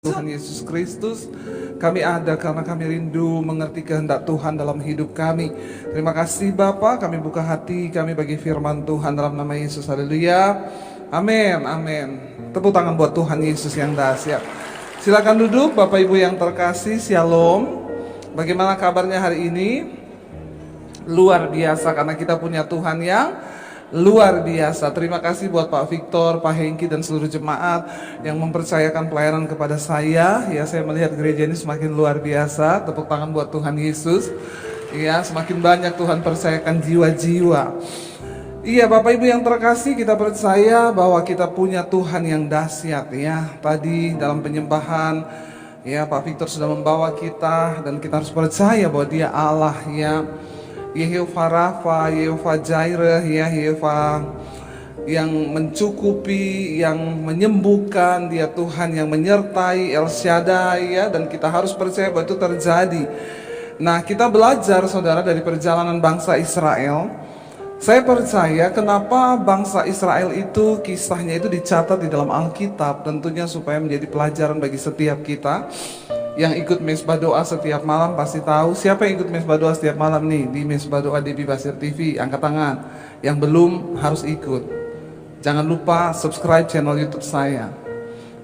Tuhan Yesus Kristus, kami ada karena kami rindu mengerti kehendak Tuhan dalam hidup kami. Terima kasih Bapa, kami buka hati kami bagi firman Tuhan dalam nama Yesus. Haleluya. Amin, amin. Tepuk tangan buat Tuhan Yesus yang dahsyat. Silakan duduk Bapak Ibu yang terkasih. Shalom. Bagaimana kabarnya hari ini? Luar biasa karena kita punya Tuhan yang luar biasa. Terima kasih buat Pak Victor, Pak Hengki dan seluruh jemaat yang mempercayakan pelayanan kepada saya. Ya, saya melihat gereja ini semakin luar biasa. Tepuk tangan buat Tuhan Yesus. Ya, semakin banyak Tuhan percayakan jiwa-jiwa. Iya, Bapak Ibu yang terkasih, kita percaya bahwa kita punya Tuhan yang dahsyat ya. Tadi dalam penyembahan ya, Pak Victor sudah membawa kita dan kita harus percaya bahwa Dia Allah ya. Yehova Rafa, Yehova Jireh, ya Yehova yang mencukupi, yang menyembuhkan, Dia Tuhan yang menyertai, El Shaddai ya, dan kita harus percaya bahwa itu terjadi. Nah, kita belajar saudara dari perjalanan bangsa Israel. Saya percaya kenapa bangsa Israel itu kisahnya itu dicatat di dalam Alkitab, tentunya supaya menjadi pelajaran bagi setiap kita. Yang ikut mesbah doa setiap malam pasti tahu. Siapa yang ikut mesbah doa setiap malam nih di mesbah doa DB Basir TV? Angkat tangan. Yang belum harus ikut. Jangan lupa subscribe channel YouTube saya.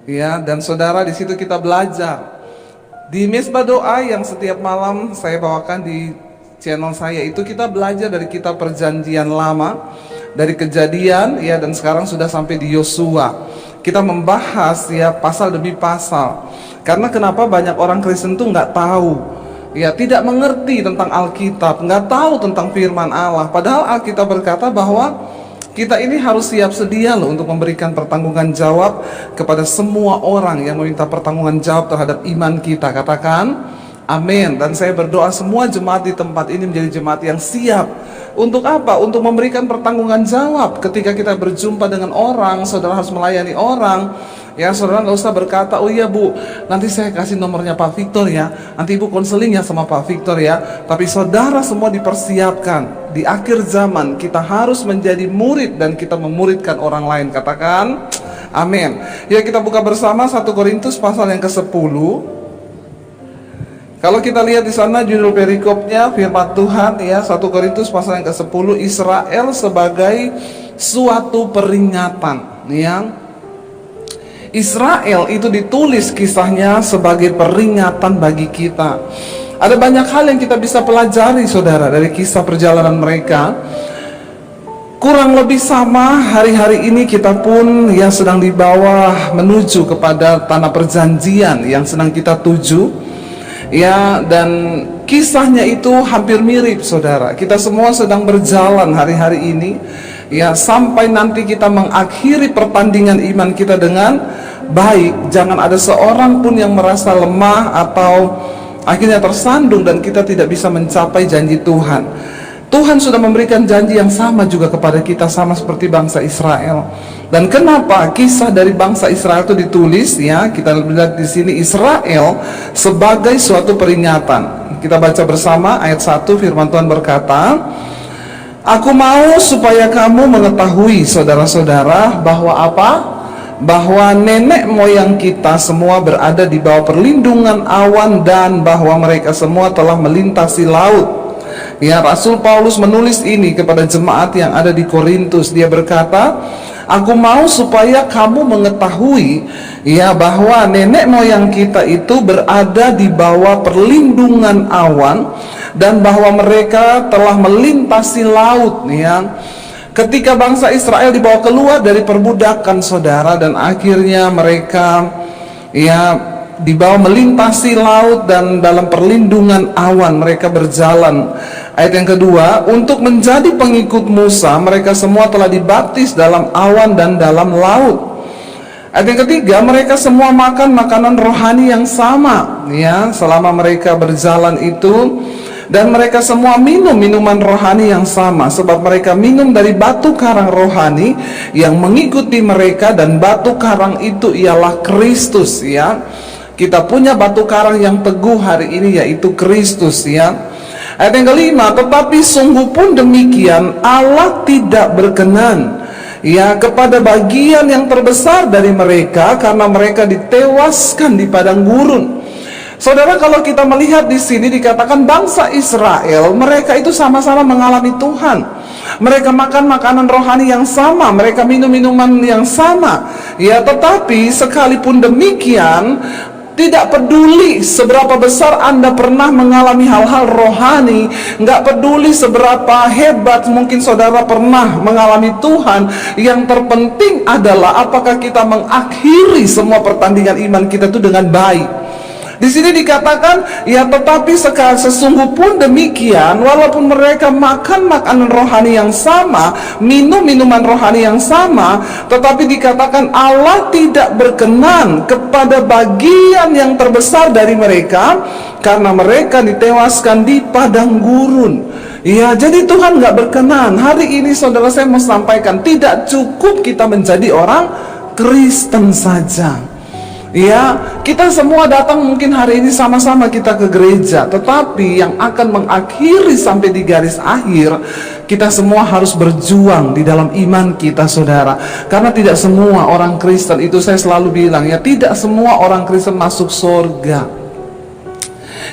Ya, dan saudara di situ kita belajar. Di mesbah doa yang setiap malam saya bawakan di channel saya itu kita belajar dari kitab Perjanjian Lama, dari Kejadian ya, dan sekarang sudah sampai di Yosua. Kita membahas ya pasal demi pasal. Karena kenapa banyak orang Kristen tuh nggak tahu, ya tidak mengerti tentang Alkitab, nggak tahu tentang firman Allah. Padahal Alkitab berkata bahwa kita ini harus siap sedia loh untuk memberikan pertanggungan jawab kepada semua orang yang meminta pertanggungan jawab terhadap iman kita. Katakan amin. Dan saya berdoa semua jemaat di tempat ini menjadi jemaat yang siap. Untuk apa? Untuk memberikan pertanggungan jawab. Ketika kita berjumpa dengan orang, saudara harus melayani orang. Ya, saudara nggak usah berkata, oh iya Bu, nanti saya kasih nomornya Pak Victor ya, nanti Ibu konseling ya sama Pak Victor ya. Tapi saudara semua dipersiapkan. Di akhir zaman kita harus menjadi murid dan kita memuridkan orang lain. Katakan amin. Ya, kita buka bersama 1 Korintus pasal yang ke-10. Kalau kita lihat di sana judul perikopnya firman Tuhan ya, 1 Korintus pasal yang ke-10, Israel sebagai suatu peringatan ya. Israel itu ditulis kisahnya sebagai peringatan bagi kita. Ada banyak hal yang kita bisa pelajari saudara dari kisah perjalanan mereka. Kurang lebih sama hari-hari ini kita pun yang sedang dibawa menuju kepada tanah perjanjian yang sedang kita tuju. Ya, dan kisahnya itu hampir mirip saudara. Kita semua sedang berjalan hari-hari ini ya, sampai nanti kita mengakhiri pertandingan iman kita dengan baik. Jangan ada seorang pun yang merasa lemah atau akhirnya tersandung dan kita tidak bisa mencapai janji Tuhan. Tuhan sudah memberikan janji yang sama juga kepada kita, sama seperti bangsa Israel. Dan kenapa kisah dari bangsa Israel itu ditulis ya? Kita lihat di sini Israel sebagai suatu peringatan. Kita baca bersama ayat 1, firman Tuhan berkata, aku mau supaya kamu mengetahui saudara-saudara bahwa apa? Bahwa nenek moyang kita semua berada di bawah perlindungan awan dan bahwa mereka semua telah melintasi laut. Ya, Rasul Paulus menulis ini kepada jemaat yang ada di Korintus. Dia berkata, aku mau supaya kamu mengetahui ya bahwa nenek moyang kita itu berada di bawah perlindungan awan dan bahwa mereka telah melintasi laut ya. Ketika bangsa Israel dibawa keluar dari perbudakan saudara, dan akhirnya mereka ya dibawa melintasi laut dan dalam perlindungan awan mereka berjalan. Ayat yang kedua, untuk menjadi pengikut Musa mereka semua telah dibaptis dalam awan dan dalam laut. Ayat yang ketiga, mereka semua makan makanan rohani yang sama ya selama mereka berjalan itu, dan mereka semua minum minuman rohani yang sama, sebab mereka minum dari batu karang rohani yang mengikuti mereka, dan batu karang itu ialah Kristus ya. Kita punya batu karang yang teguh hari ini, yaitu Kristus ya. Ayat yang kelima, tetapi sungguh pun demikian Allah tidak berkenan ya, kepada bagian yang terbesar dari mereka karena mereka ditewaskan di padang gurun. Saudara, kalau kita melihat di sini dikatakan bangsa Israel, mereka itu sama-sama mengalami Tuhan. Mereka makan makanan rohani yang sama, mereka minum minuman yang sama. Ya, tetapi sekalipun demikian, tidak peduli seberapa besar Anda pernah mengalami hal-hal rohani, nggak peduli seberapa hebat mungkin saudara pernah mengalami Tuhan, yang terpenting adalah apakah kita mengakhiri semua pertandingan iman kita itu dengan baik. Di sini dikatakan, ya tetapi sesungguh pun demikian, walaupun mereka makan makanan rohani yang sama, minum minuman rohani yang sama, tetapi dikatakan Allah tidak berkenan kepada bagian yang terbesar dari mereka, karena mereka ditewaskan di padang gurun. Ya, jadi Tuhan nggak berkenan. Hari ini saudara, saya mau sampaikan, tidak cukup kita menjadi orang Kristen saja. Ya, kita semua datang mungkin hari ini sama-sama kita ke gereja, tetapi yang akan mengakhiri sampai di garis akhir, kita semua harus berjuang di dalam iman kita, saudara. Karena tidak semua orang Kristen, itu saya selalu bilang ya, tidak semua orang Kristen masuk surga.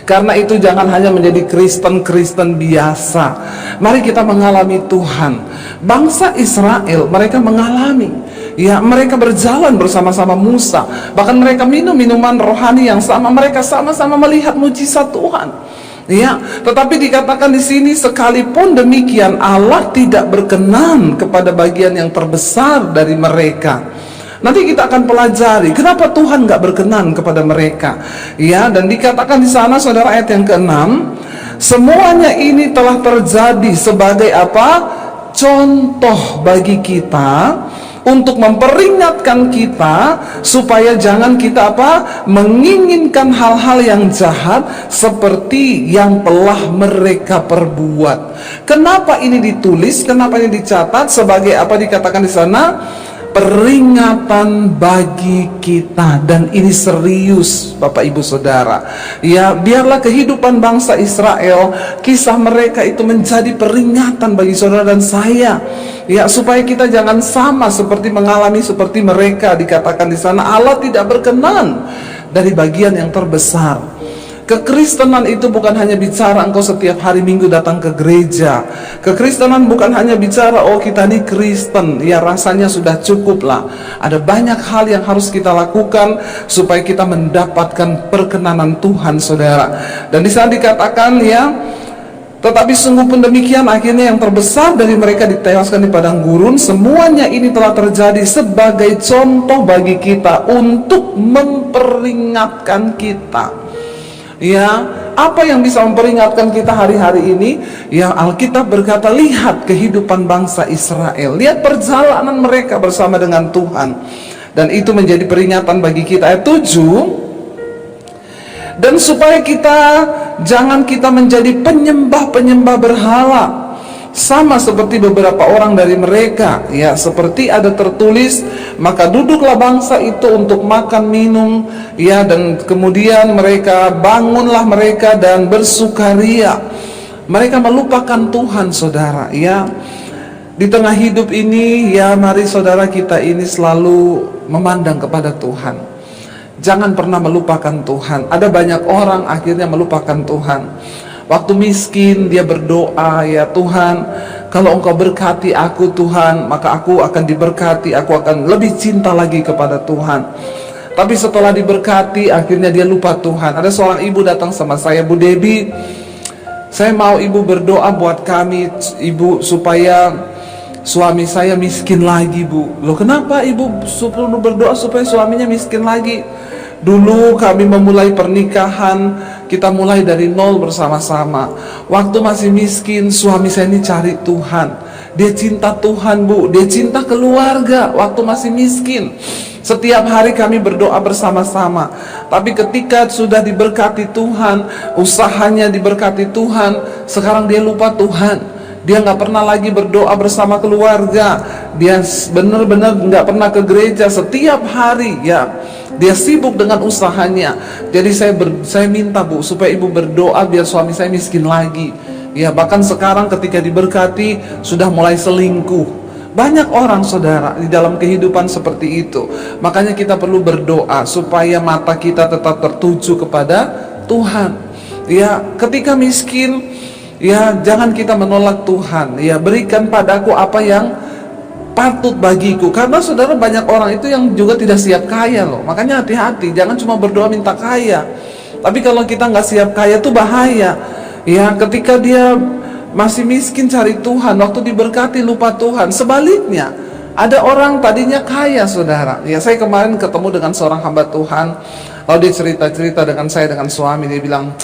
Karena itu jangan hanya menjadi Kristen biasa. Mari kita mengalami Tuhan. Bangsa Israel, mereka mengalami, ya, mereka berjalan bersama-sama Musa. Bahkan mereka minum minuman rohani yang sama. Mereka sama-sama melihat mujizat Tuhan. Ya, tetapi dikatakan di sini, sekalipun demikian Allah tidak berkenan kepada bagian yang terbesar dari mereka. Nanti kita akan pelajari kenapa Tuhan nggak berkenan kepada mereka. Ya, dan dikatakan di sana, saudara, ayat yang ke-6, semuanya ini telah terjadi sebagai apa? Contoh bagi kita, untuk memperingatkan kita supaya jangan kita apa? Menginginkan hal-hal yang jahat seperti yang telah mereka perbuat. Kenapa ini ditulis? Kenapa ini dicatat? Sebagai apa dikatakan di sana? Peringatan bagi kita. Dan ini serius, Bapak Ibu Saudara. Ya, biarlah kehidupan bangsa Israel, kisah mereka itu menjadi peringatan bagi saudara dan saya. Ya, supaya kita jangan sama seperti mengalami seperti mereka. Dikatakan di sana Allah tidak berkenan dari bagian yang terbesar. Kekristenan itu bukan hanya bicara engkau setiap hari Minggu datang ke gereja. Kekristenan bukan hanya bicara oh kita ini Kristen, ya rasanya sudah cukup lah. Ada banyak hal yang harus kita lakukan supaya kita mendapatkan perkenanan Tuhan, saudara. Dan di sana dikatakan, ya, tetapi sungguh pun demikian, akhirnya yang terbesar dari mereka ditewaskan di padang gurun. Semuanya ini telah terjadi sebagai contoh bagi kita, untuk memperingatkan kita. Ya, apa yang bisa memperingatkan kita hari-hari ini? Ya, Alkitab berkata, lihat kehidupan bangsa Israel, lihat perjalanan mereka bersama dengan Tuhan. Dan itu menjadi peringatan bagi kita. Ayat 7, dan supaya kita jangan kita menjadi penyembah-penyembah berhala, sama seperti beberapa orang dari mereka. Ya, seperti ada tertulis, maka duduklah bangsa itu untuk makan minum, ya, dan kemudian bangunlah mereka dan bersukaria. Mereka melupakan Tuhan, saudara. Ya, di tengah hidup ini, ya, mari saudara kita ini selalu memandang kepada Tuhan. Jangan pernah melupakan Tuhan. Ada banyak orang akhirnya melupakan Tuhan. Waktu miskin dia berdoa, ya Tuhan, kalau Engkau berkati aku Tuhan, maka aku akan diberkati, aku akan lebih cinta lagi kepada Tuhan. Tapi setelah diberkati, akhirnya dia lupa Tuhan. Ada seorang ibu datang sama saya, Bu Debbie, saya mau ibu berdoa buat kami, ibu, supaya suami saya miskin lagi, Bu. Loh, kenapa ibu perlu berdoa supaya suaminya miskin lagi? Dulu kami memulai pernikahan, kita mulai dari nol bersama-sama. Waktu masih miskin, suami saya ini cari Tuhan. Dia cinta Tuhan, Bu. Dia cinta keluarga waktu masih miskin. Setiap hari kami berdoa bersama-sama. Tapi ketika sudah diberkati Tuhan, usahanya diberkati Tuhan, sekarang dia lupa Tuhan. Dia nggak pernah lagi berdoa bersama keluarga. Dia benar-benar nggak pernah ke gereja setiap hari, ya. Dia sibuk dengan usahanya. Jadi saya minta, Bu, supaya ibu berdoa biar suami saya miskin lagi. Ya, bahkan sekarang ketika diberkati sudah mulai selingkuh. Banyak orang saudara di dalam kehidupan seperti itu. Makanya kita perlu berdoa supaya mata kita tetap tertuju kepada Tuhan. Ya, ketika miskin, ya jangan kita menolak Tuhan. Ya, berikan padaku apa yang patut bagiku. Karena saudara, banyak orang itu yang juga tidak siap kaya loh. Makanya hati-hati, jangan cuma berdoa minta kaya. Tapi kalau kita nggak siap kaya tuh bahaya. Ya, ketika dia masih miskin cari Tuhan, waktu diberkati lupa Tuhan. Sebaliknya, ada orang tadinya kaya saudara. Ya, saya kemarin ketemu dengan seorang hamba Tuhan, lalu dia cerita-cerita dengan saya, dengan suami. Dia bilang,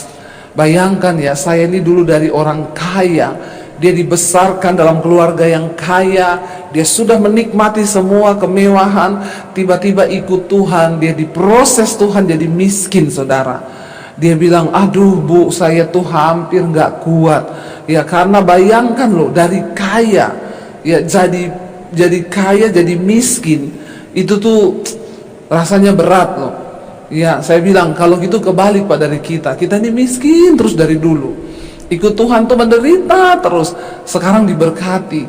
bayangkan ya, saya ini dulu dari orang kaya, dia dibesarkan dalam keluarga yang kaya, dia sudah menikmati semua kemewahan, tiba-tiba ikut Tuhan, dia diproses Tuhan jadi miskin saudara. Dia bilang, aduh bu, saya tuh hampir gak kuat. Ya, karena bayangkan loh, dari kaya, ya jadi kaya, jadi miskin, itu tuh rasanya berat loh. Ya, saya bilang, kalau gitu kebalik Pak dari kita ini miskin terus dari dulu. Ikut Tuhan tuh menderita terus, sekarang diberkati.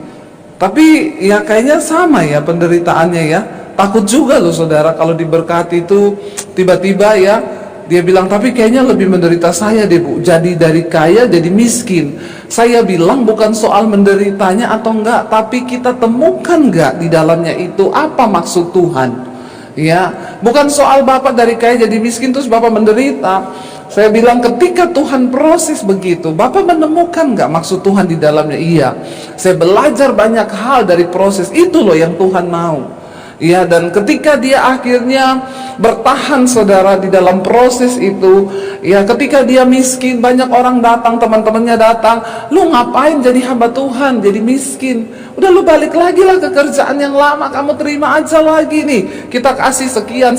Tapi ya kayaknya sama ya penderitaannya ya. Takut juga loh saudara kalau diberkati itu tiba-tiba ya, dia bilang, tapi kayaknya lebih menderita saya deh bu, jadi dari kaya jadi miskin. Saya bilang bukan soal menderitanya atau enggak, tapi kita temukan enggak di dalamnya itu apa maksud Tuhan. Ya, bukan soal bapak dari kaya jadi miskin terus bapak menderita. Saya bilang ketika Tuhan proses begitu, bapak menemukan enggak maksud Tuhan di dalamnya? Iya, saya belajar banyak hal dari proses itu loh yang Tuhan mau. Ya, dan ketika dia akhirnya bertahan saudara di dalam proses itu, ya ketika dia miskin, banyak orang datang, teman-temannya datang, lu ngapain jadi hamba Tuhan, jadi miskin? Udah lu balik lagi lah ke kerjaan yang lama, kamu terima aja lagi nih, kita kasih sekian.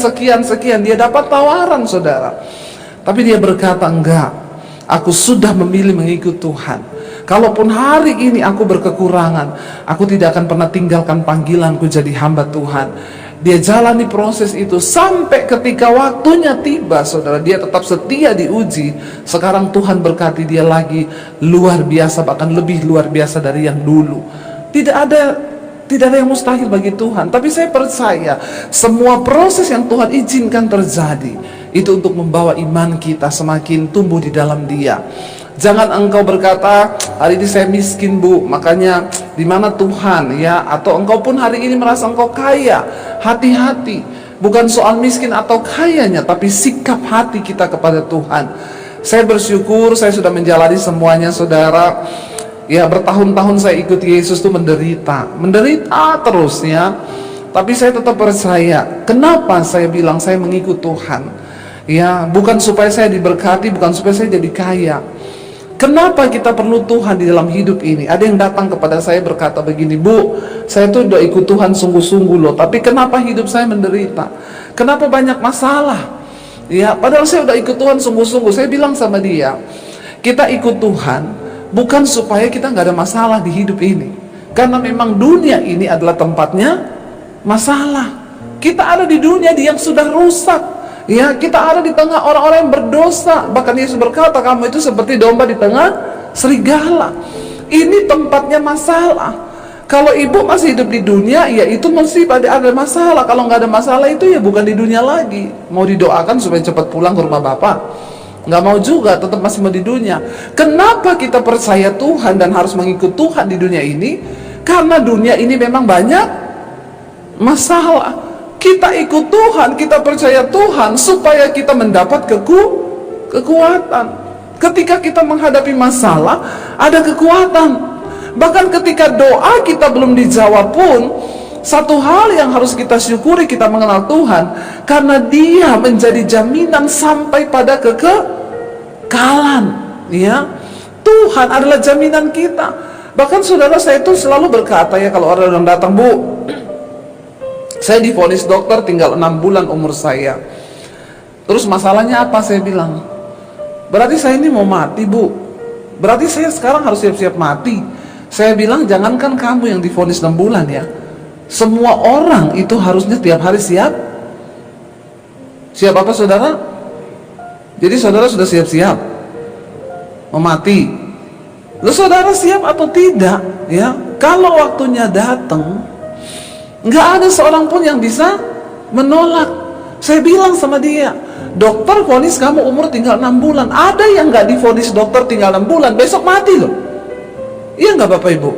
Dia dapat tawaran saudara. Tapi dia berkata, enggak, aku sudah memilih mengikut Tuhan. Kalaupun hari ini aku berkekurangan, aku tidak akan pernah tinggalkan panggilanku jadi hamba Tuhan. Dia jalani proses itu sampai ketika waktunya tiba saudara, dia tetap setia diuji. Sekarang Tuhan berkati dia lagi luar biasa, bahkan lebih luar biasa dari yang dulu. Tidak ada yang mustahil bagi Tuhan. Tapi saya percaya semua proses yang Tuhan izinkan terjadi itu untuk membawa iman kita semakin tumbuh di dalam Dia. Jangan engkau berkata, hari ini saya miskin bu, makanya di mana Tuhan ya? Atau engkau pun hari ini merasa engkau kaya. Hati-hati, bukan soal miskin atau kayanya, tapi sikap hati kita kepada Tuhan. Saya bersyukur saya sudah menjalani semuanya saudara. Ya, bertahun-tahun saya ikut Yesus tuh menderita terus ya. Tapi saya tetap percaya. Kenapa saya bilang saya mengikut Tuhan? Ya, bukan supaya saya diberkati, bukan supaya saya jadi kaya. Kenapa kita perlu Tuhan di dalam hidup ini? Ada yang datang kepada saya berkata begini, bu, saya tuh udah ikut Tuhan sungguh-sungguh loh, tapi kenapa hidup saya menderita? Kenapa banyak masalah? Ya, padahal saya udah ikut Tuhan sungguh-sungguh. Saya bilang sama dia, kita ikut Tuhan bukan supaya kita nggak ada masalah di hidup ini, karena memang dunia ini adalah tempatnya masalah. Kita ada di dunia yang sudah rusak. Ya, kita ada di tengah orang-orang yang berdosa. Bahkan Yesus berkata, kamu itu seperti domba di tengah serigala. Ini tempatnya masalah. Kalau ibu masih hidup di dunia, ya itu mesti ada masalah. Kalau nggak ada masalah itu ya bukan di dunia lagi. Mau didoakan supaya cepat pulang ke rumah bapak? Nggak mau juga, tetap masih mau di dunia. Kenapa kita percaya Tuhan dan harus mengikut Tuhan di dunia ini? Karena dunia ini memang banyak masalah. Kita ikut Tuhan, kita percaya Tuhan supaya kita mendapat kekuatan. Ketika kita menghadapi masalah, ada kekuatan. Bahkan ketika doa kita belum dijawab pun, satu hal yang harus kita syukuri, kita mengenal Tuhan, karena Dia menjadi jaminan sampai pada kekekalan. Ya, Tuhan adalah jaminan kita. Bahkan saudara, saya itu selalu berkata ya, kalau orang datang, bu, saya divonis dokter tinggal 6 bulan umur saya. Terus masalahnya apa? Saya bilang, berarti saya ini mau mati bu. Berarti saya sekarang harus siap-siap mati. Saya bilang, jangankan kamu yang divonis 6 bulan ya, semua orang itu harusnya tiap hari siap. Siap apa saudara? Jadi saudara sudah siap-siap mau mati. Lalu saudara siap atau tidak? Ya, kalau waktunya datang, Nggak ada seorang pun yang bisa menolak. Saya bilang sama dia, dokter vonis kamu umur tinggal 6 bulan. Ada yang nggak divonis dokter tinggal 6 bulan, besok mati loh. Iya nggak Bapak Ibu?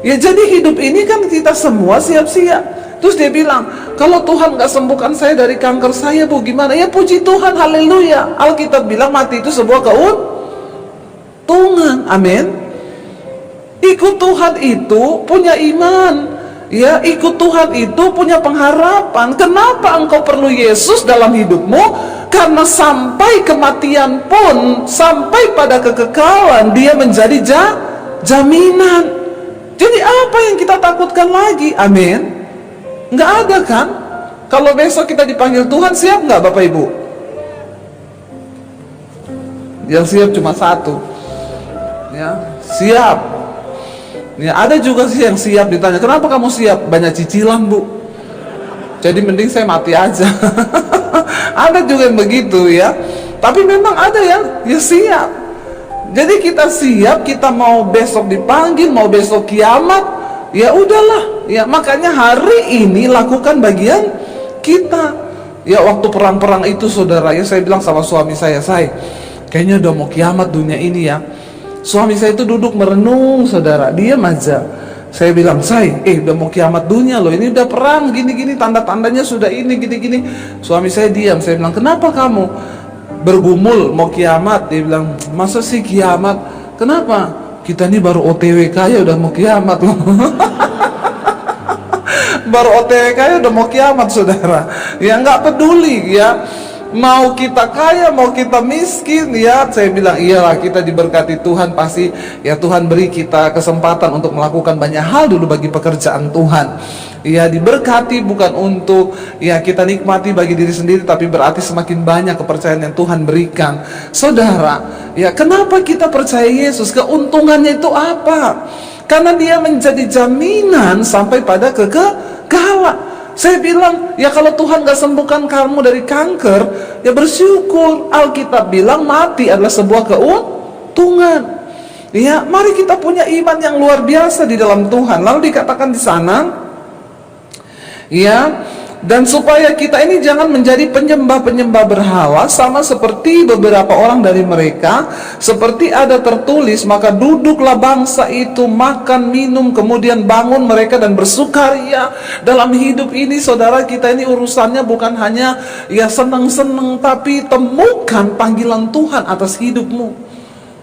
Ya jadi hidup ini kan kita semua siap-siap. Terus dia bilang, kalau Tuhan nggak sembuhkan saya dari kanker saya, Bu, gimana? Ya puji Tuhan, haleluya. Alkitab bilang mati itu sebuah keuntungan. Amin. Ikut Tuhan itu punya iman. Ya, ikut Tuhan itu punya pengharapan. Kenapa engkau perlu Yesus dalam hidupmu? Karena sampai kematian pun, sampai pada kekekalan, dia menjadi jaminan. Jadi apa yang kita takutkan lagi? Amin. Nggak ada kan? Kalau besok kita dipanggil Tuhan, siap nggak Bapak Ibu? Yang siap cuma satu. Ya, siap. Ya, ada juga sih yang siap ditanya, kenapa kamu siap? Banyak cicilan, Bu. Jadi mending saya mati aja. Ada juga yang begitu ya. Tapi memang ada yang ya siap. Jadi kita siap, kita mau besok dipanggil, mau besok kiamat, ya udahlah. Ya makanya hari ini lakukan bagian kita. Ya waktu perang-perang itu saudara, ya saya bilang sama suami saya kayaknya udah mau kiamat dunia ini ya. Suami saya itu duduk merenung saudara, diam aja. Saya bilang, udah mau kiamat dunia loh, ini udah perang gini-gini, tanda-tandanya sudah ini gini-gini. Suami saya diam. Saya bilang, kenapa kamu bergumul mau kiamat? Dia bilang, masa sih kiamat? Kenapa? Kita ini baru OTW kaya udah mau kiamat loh. Baru OTW kaya udah mau kiamat saudara. Ya nggak peduli ya, mau kita kaya mau kita miskin ya. Saya bilang iyalah, kita diberkati Tuhan, pasti ya Tuhan beri kita kesempatan untuk melakukan banyak hal dulu bagi pekerjaan Tuhan. Ya diberkati bukan untuk ya kita nikmati bagi diri sendiri, tapi berarti semakin banyak kepercayaan yang Tuhan berikan. Saudara, ya kenapa kita percaya Yesus? Keuntungannya itu apa? Karena dia menjadi jaminan sampai pada kekekalan. Saya bilang, ya kalau Tuhan gak sembuhkan kamu dari kanker, ya bersyukur. Alkitab bilang mati adalah sebuah keuntungan. Ya, mari kita punya iman yang luar biasa di dalam Tuhan. Lalu dikatakan di sana, ya, dan supaya kita ini jangan menjadi penyembah-penyembah berhala, sama seperti beberapa orang dari mereka, seperti ada tertulis, maka duduklah bangsa itu, makan, minum, kemudian bangun mereka dan bersukaria. Dalam hidup ini saudara, kita ini urusannya bukan hanya ya senang-senang, tapi temukan panggilan Tuhan atas hidupmu.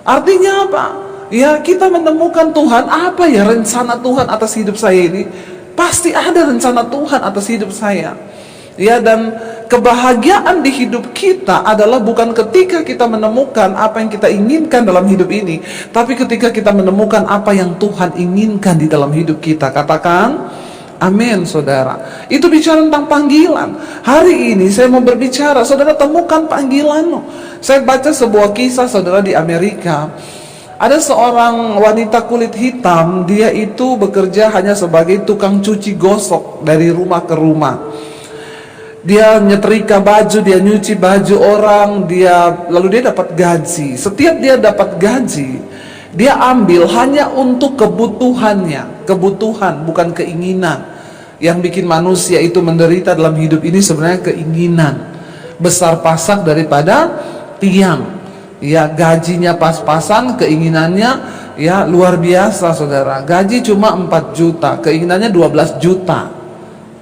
Artinya apa? Ya kita menemukan Tuhan, apa ya rencana Tuhan atas hidup saya ini? Pasti ada rencana Tuhan atas hidup saya. Ya, dan kebahagiaan di hidup kita adalah bukan ketika kita menemukan apa yang kita inginkan dalam hidup ini, tapi ketika kita menemukan apa yang Tuhan inginkan di dalam hidup kita. Katakan amin saudara. Itu bicara tentang panggilan. Hari ini saya mau berbicara, saudara temukan panggilanmu. Saya baca sebuah kisah saudara di Amerika. Ada seorang wanita kulit hitam, dia itu bekerja hanya sebagai tukang cuci gosok dari rumah ke rumah. Dia nyetrika baju, dia nyuci baju orang, lalu dia dapat gaji. Setiap dia dapat gaji, dia ambil hanya untuk kebutuhannya, kebutuhan bukan keinginan. Yang bikin manusia itu menderita dalam hidup ini sebenarnya keinginan. Besar pasak daripada tiang. Ya gajinya pas-pasan, keinginannya ya luar biasa saudara. Gaji cuma 4 juta, keinginannya 12 juta.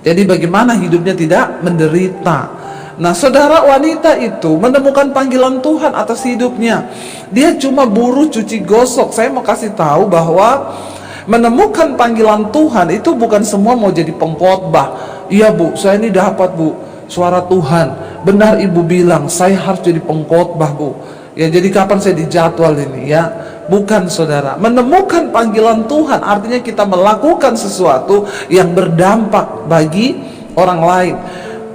Jadi bagaimana hidupnya tidak menderita? Nah saudara, wanita itu menemukan panggilan Tuhan atas hidupnya. Dia cuma buruh cuci gosok. Saya mau kasih tahu bahwa menemukan panggilan Tuhan itu bukan semua mau jadi pengkhotbah. Iya Bu, saya ini dapat Bu suara Tuhan. Benar Ibu bilang, saya harus jadi pengkhotbah Bu. Ya jadi kapan saya dijadwal ini ya? Bukan saudara. Menemukan panggilan Tuhan artinya kita melakukan sesuatu yang berdampak bagi orang lain.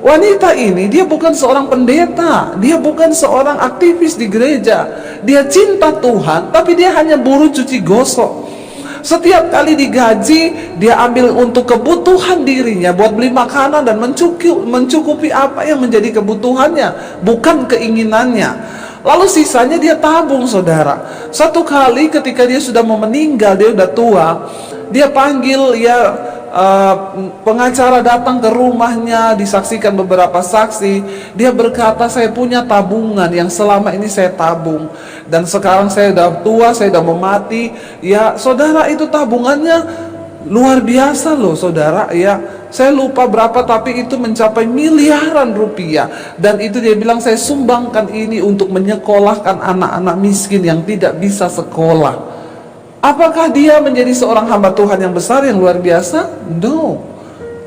Wanita ini dia bukan seorang pendeta, dia bukan seorang aktivis di gereja. Dia cinta Tuhan, tapi dia hanya buruh cuci gosok. Setiap kali digaji, dia ambil untuk kebutuhan dirinya, buat beli makanan dan mencukupi apa yang menjadi kebutuhannya, bukan keinginannya. Lalu sisanya dia tabung saudara. Satu kali ketika dia sudah mau meninggal, dia udah tua, dia panggil ya pengacara datang ke rumahnya, disaksikan beberapa saksi. Dia berkata, saya punya tabungan yang selama ini saya tabung, dan sekarang saya udah tua, saya udah mau mati. Ya saudara, itu tabungannya luar biasa loh saudara. Ya saya lupa berapa, tapi itu mencapai miliaran rupiah. Dan itu dia bilang, saya sumbangkan ini untuk menyekolahkan anak-anak miskin yang tidak bisa sekolah. Apakah dia menjadi seorang hamba Tuhan yang besar, yang luar biasa? No.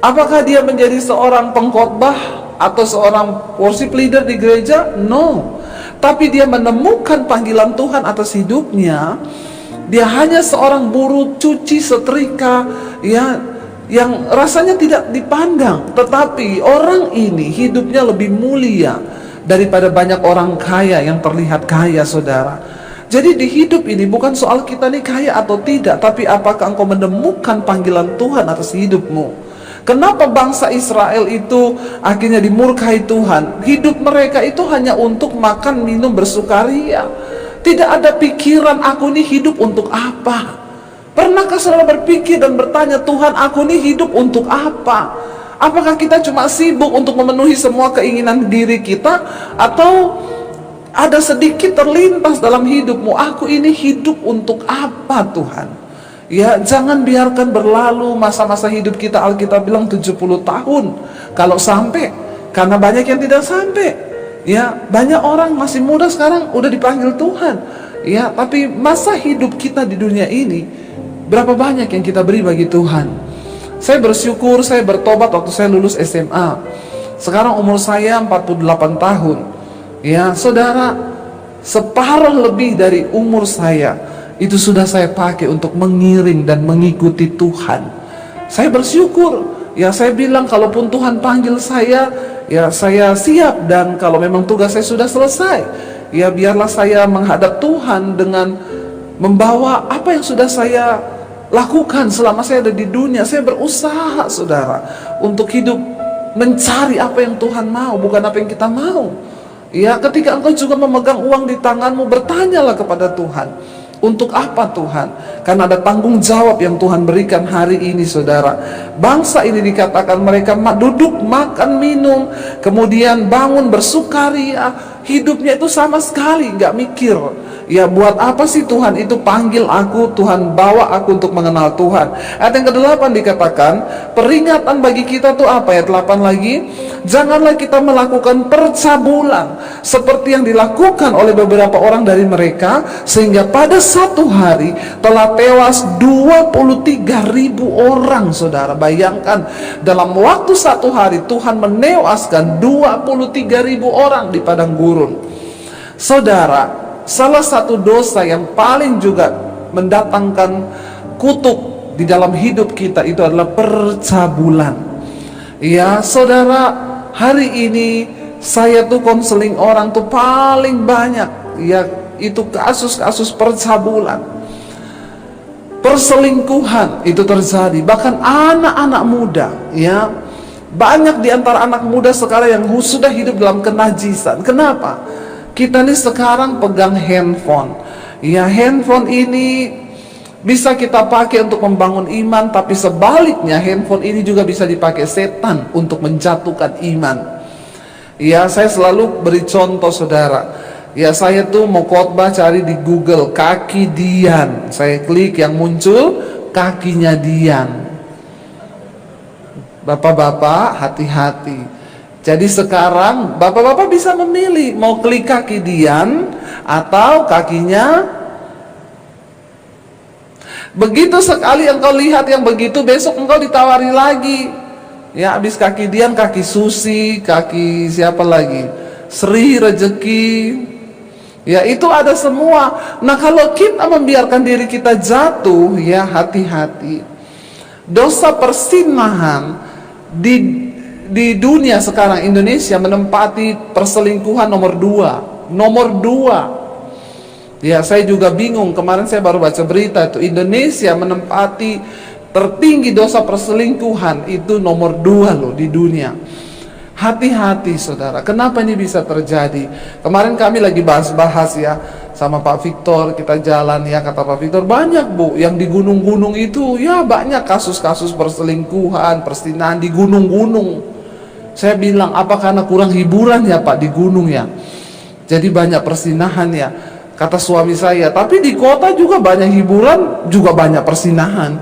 Apakah dia menjadi seorang pengkhotbah atau seorang worship leader di gereja? No. Tapi dia menemukan panggilan Tuhan atas hidupnya. Dia hanya seorang buruh cuci setrika, ya, yang rasanya tidak dipandang. Tetapi orang ini hidupnya lebih mulia daripada banyak orang kaya yang terlihat kaya, saudara. Jadi di hidup ini bukan soal kita nih kaya atau tidak, tapi apakah engkau menemukan panggilan Tuhan atas hidupmu. Kenapa bangsa Israel itu akhirnya dimurkai Tuhan? Hidup mereka itu hanya untuk makan, minum, bersukaria. Tidak ada pikiran, aku nih hidup untuk apa? Pernahkah saudara berpikir dan bertanya, Tuhan, aku nih hidup untuk apa? Apakah kita cuma sibuk untuk memenuhi semua keinginan diri kita, atau ada sedikit terlintas dalam hidupmu, aku ini hidup untuk apa Tuhan? Ya, jangan biarkan berlalu masa-masa hidup kita. Alkitab bilang 70 tahun kalau sampai, karena banyak yang tidak sampai. Ya, banyak orang masih muda sekarang udah dipanggil Tuhan. Ya, tapi masa hidup kita di dunia ini, berapa banyak yang kita beri bagi Tuhan? Saya bersyukur, saya bertobat waktu saya lulus SMA. Sekarang umur saya 48 tahun. Ya saudara, separuh lebih dari umur saya itu sudah saya pakai untuk mengiring dan mengikuti Tuhan. Saya bersyukur. Ya saya bilang, kalaupun Tuhan panggil saya, ya saya siap. Dan kalau memang tugas saya sudah selesai, ya biarlah saya menghadap Tuhan dengan membawa apa yang sudah saya lakukan selama saya ada di dunia. Saya berusaha saudara untuk hidup mencari apa yang Tuhan mau, bukan apa yang kita mau. Ya, ketika engkau juga memegang uang di tanganmu, bertanyalah kepada Tuhan, untuk apa Tuhan? Karena ada tanggung jawab yang Tuhan berikan hari ini saudara. Bangsa ini dikatakan mereka duduk, makan, minum, kemudian bangun, bersukaria. Hidupnya itu sama sekali nggak mikir, ya buat apa sih Tuhan itu panggil aku, Tuhan bawa aku untuk mengenal Tuhan. Ayat yang ke-8 dikatakan, peringatan bagi kita tuh apa? Ayat 8 lagi, janganlah kita melakukan percabulan seperti yang dilakukan oleh beberapa orang dari mereka, sehingga pada satu hari telah tewas 23.000 orang. Saudara bayangkan, dalam waktu satu hari Tuhan menewaskan 23.000 orang di padang gurun. Saudara, salah satu dosa yang paling juga mendatangkan kutuk di dalam hidup kita itu adalah percabulan. Ya saudara, hari ini saya tuh konseling orang tuh paling banyak, ya itu kasus-kasus percabulan, perselingkuhan itu terjadi. Bahkan anak-anak muda, ya banyak di antara anak muda sekarang yang sudah hidup dalam kenajisan. Kenapa? Kita nih sekarang pegang handphone. Ya handphone ini bisa kita pakai untuk membangun iman, tapi sebaliknya handphone ini juga bisa dipakai setan untuk menjatuhkan iman. Ya saya selalu beri contoh saudara. Ya saya tuh mau khotbah, cari di Google kaki Dian. Saya klik yang muncul kakinya Dian. Bapak-bapak hati-hati. Jadi sekarang bapak-bapak bisa memilih mau klik kaki Dian atau kakinya. Begitu sekali engkau lihat yang begitu, besok engkau ditawari lagi. Ya habis kaki Dian, kaki Susi, kaki siapa lagi? Sri, Rezeki. Ya itu ada semua. Nah kalau kita membiarkan diri kita jatuh, ya hati-hati. Dosa persinahan di dunia sekarang, Indonesia menempati perselingkuhan nomor 2. Ya saya juga bingung, kemarin saya baru baca berita itu Indonesia menempati tertinggi dosa perselingkuhan itu nomor 2 loh di dunia. Hati-hati saudara, kenapa ini bisa terjadi? Kemarin kami lagi bahas-bahas ya, sama Pak Victor, kita jalan ya, kata Pak Victor, banyak Bu yang di gunung-gunung itu, ya banyak kasus-kasus perselingkuhan, persinahan di gunung-gunung. Saya bilang, apa karena kurang hiburan ya Pak di gunung ya, jadi banyak persinahan ya. Kata suami saya, tapi di kota juga banyak hiburan, juga banyak persinahan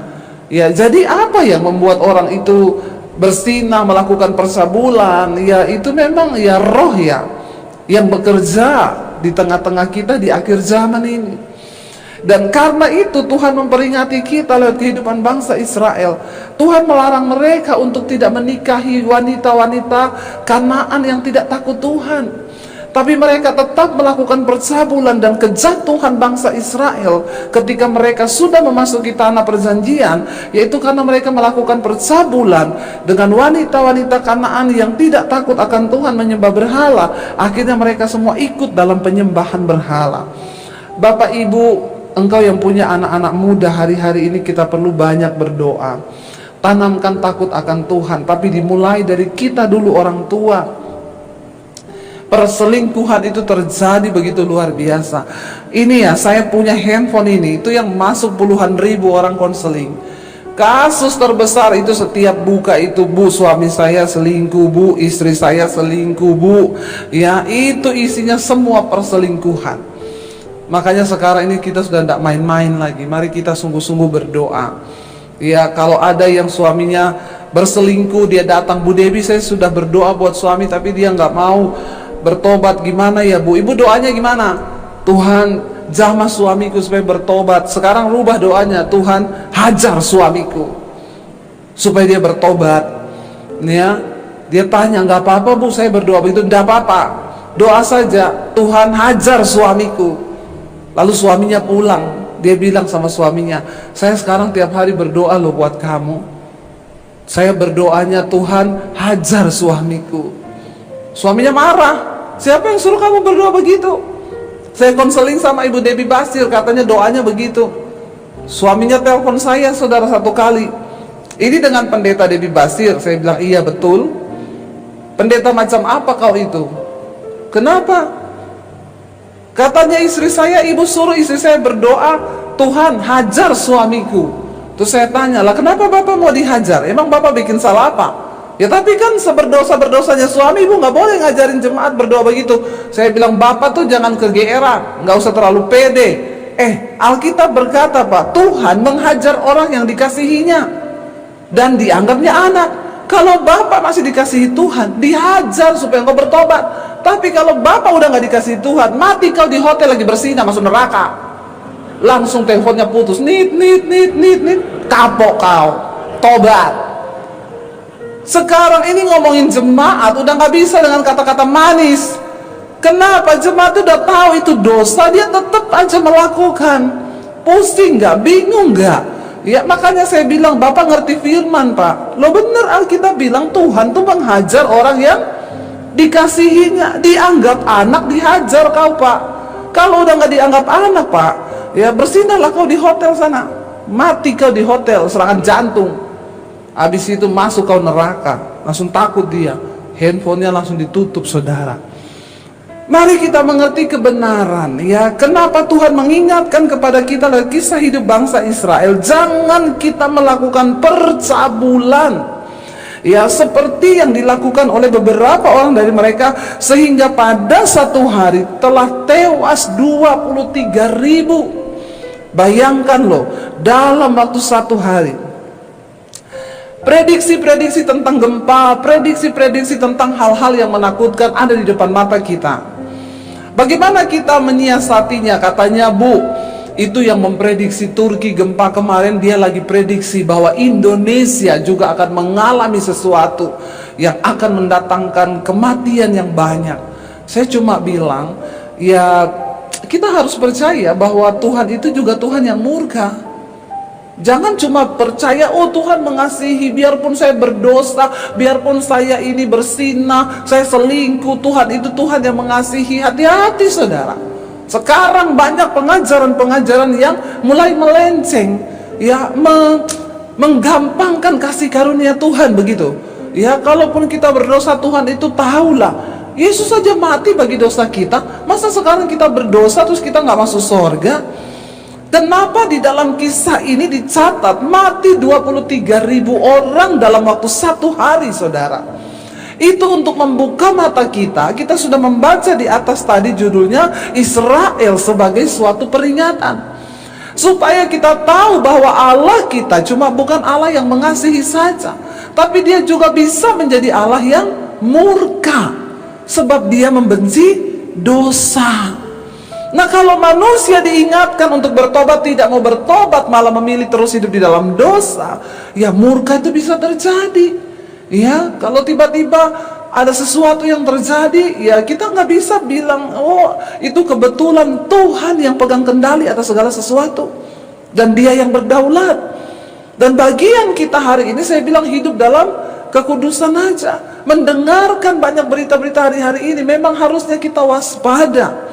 ya. Jadi apa yang membuat orang itu bersinah, melakukan persabulan ya, itu memang ya roh ya yang bekerja di tengah-tengah kita di akhir zaman ini. Dan karena itu Tuhan memperingati kita lewat kehidupan bangsa Israel. Tuhan melarang mereka untuk tidak menikahi wanita-wanita Kanaan yang tidak takut Tuhan. Tapi mereka tetap melakukan percabulan dan kejatuhan bangsa Israel ketika mereka sudah memasuki tanah perjanjian, yaitu karena mereka melakukan percabulan dengan wanita-wanita Kanaan yang tidak takut akan Tuhan, menyembah berhala. Akhirnya mereka semua ikut dalam penyembahan berhala. Bapak Ibu, engkau yang punya anak-anak muda, hari-hari ini kita perlu banyak berdoa. Tanamkan takut akan Tuhan, tapi dimulai dari kita dulu, orang tua. Perselingkuhan itu terjadi begitu luar biasa. Ini ya, saya punya handphone ini, itu yang masuk puluhan ribu orang konseling. Kasus terbesar itu setiap buka itu, Bu, suami saya selingkuh, Bu, istri saya selingkuh, Bu. Ya, itu isinya semua perselingkuhan. Makanya sekarang ini kita sudah tidak main-main lagi. Mari kita sungguh-sungguh berdoa. Ya, kalau ada yang suaminya berselingkuh, dia datang, Bu Debbie, saya sudah berdoa buat suami tapi dia nggak mau bertobat, gimana ya Bu? Ibu doanya gimana? Tuhan, jamah suamiku supaya bertobat. Sekarang rubah doanya, Tuhan hajar suamiku supaya dia bertobat. Ya, dia tanya, nggak apa-apa Bu saya berdoa begitu? Nggak apa-apa, doa saja, Tuhan hajar suamiku. Lalu suaminya pulang, dia bilang sama suaminya, saya sekarang tiap hari berdoa loh buat kamu. Saya berdoanya, Tuhan hajar suamiku. Suaminya marah, siapa yang suruh kamu berdoa begitu? Saya konseling sama Ibu Debbie Basir, katanya doanya begitu. Suaminya telepon saya, saudara, satu kali. Ini dengan pendeta Debbie Basir. Saya bilang, iya betul. Pendeta macam apa kau itu? Kenapa? Katanya istri saya, ibu suruh istri saya berdoa, Tuhan hajar suamiku. Terus saya tanya, lah kenapa bapak mau dihajar? Emang bapak bikin salah apa? Ya tapi kan seberdosa-berdosanya suami, ibu nggak boleh ngajarin jemaat berdoa begitu. Saya bilang, bapak tuh jangan kegeeran, nggak usah terlalu pede. Alkitab berkata Pak, Tuhan menghajar orang yang dikasihinya dan dianggapnya anak. Kalau bapak masih dikasihi Tuhan, dihajar supaya engkau bertobat. Tapi kalau bapak udah nggak dikasihi Tuhan, mati kau di hotel lagi bersinah masuk neraka. Langsung teleponnya putus, nit, kapok kau, tobat. Sekarang ini ngomongin jemaat udah nggak bisa dengan kata-kata manis. Kenapa? Jemaat udah tahu itu dosa, dia tetap aja melakukan. Pusing nggak? Bingung nggak? Ya makanya saya bilang, Bapak ngerti firman Pak. Lo bener, Alkitab bilang Tuhan tuh menghajar orang yang dikasihinya. Dianggap anak, dihajar kau Pak. Kalau udah nggak dianggap anak Pak, ya bersinahlah kau di hotel sana. Mati kau di hotel, serangan jantung. Habis itu masuk kau neraka, langsung takut dia, handphonenya langsung ditutup, saudara. Mari kita mengerti kebenaran, ya. Kenapa Tuhan mengingatkan kepada kita lewat kisah hidup bangsa Israel, jangan kita melakukan percabulan, ya, seperti yang dilakukan oleh beberapa orang dari mereka, sehingga pada satu hari telah tewas 23.000. Bayangkan loh, dalam waktu satu hari. Prediksi-prediksi tentang gempa, prediksi-prediksi tentang hal-hal yang menakutkan ada di depan mata kita. Bagaimana kita menyiasatinya? Katanya, Bu, itu yang memprediksi Turki gempa kemarin, dia lagi prediksi bahwa Indonesia juga akan mengalami sesuatu yang akan mendatangkan kematian yang banyak. Saya cuma bilang, ya kita harus percaya bahwa Tuhan itu juga Tuhan yang murka. Jangan cuma percaya, oh Tuhan mengasihi, biarpun saya berdosa, biarpun saya ini bersinah, saya selingkuh, Tuhan itu Tuhan yang mengasihi. Hati-hati saudara. Sekarang banyak pengajaran-pengajaran yang mulai melenceng, ya, menggampangkan kasih karunia Tuhan begitu. Ya, kalaupun kita berdosa, Tuhan itu tahulah, Yesus saja mati bagi dosa kita, masa sekarang kita berdosa terus kita nggak masuk surga? Kenapa di dalam kisah ini dicatat mati 23.000 orang dalam waktu 1 hari, saudara? Itu untuk membuka mata kita. Kita sudah membaca di atas tadi judulnya Israel sebagai suatu peringatan, supaya kita tahu bahwa Allah kita cuma bukan Allah yang mengasihi saja, tapi dia juga bisa menjadi Allah yang murka, sebab dia membenci dosa. Nah, kalau manusia diingatkan untuk bertobat, tidak mau bertobat, malah memilih terus hidup di dalam dosa, ya murka itu bisa terjadi. Ya, kalau tiba-tiba ada sesuatu yang terjadi, ya kita nggak bisa bilang, oh itu kebetulan Tuhan yang pegang kendali atas segala sesuatu, dan dia yang berdaulat. Dan bagian kita hari ini, saya bilang hidup dalam kekudusan aja. Mendengarkan banyak berita-berita hari-hari ini, memang harusnya kita waspada.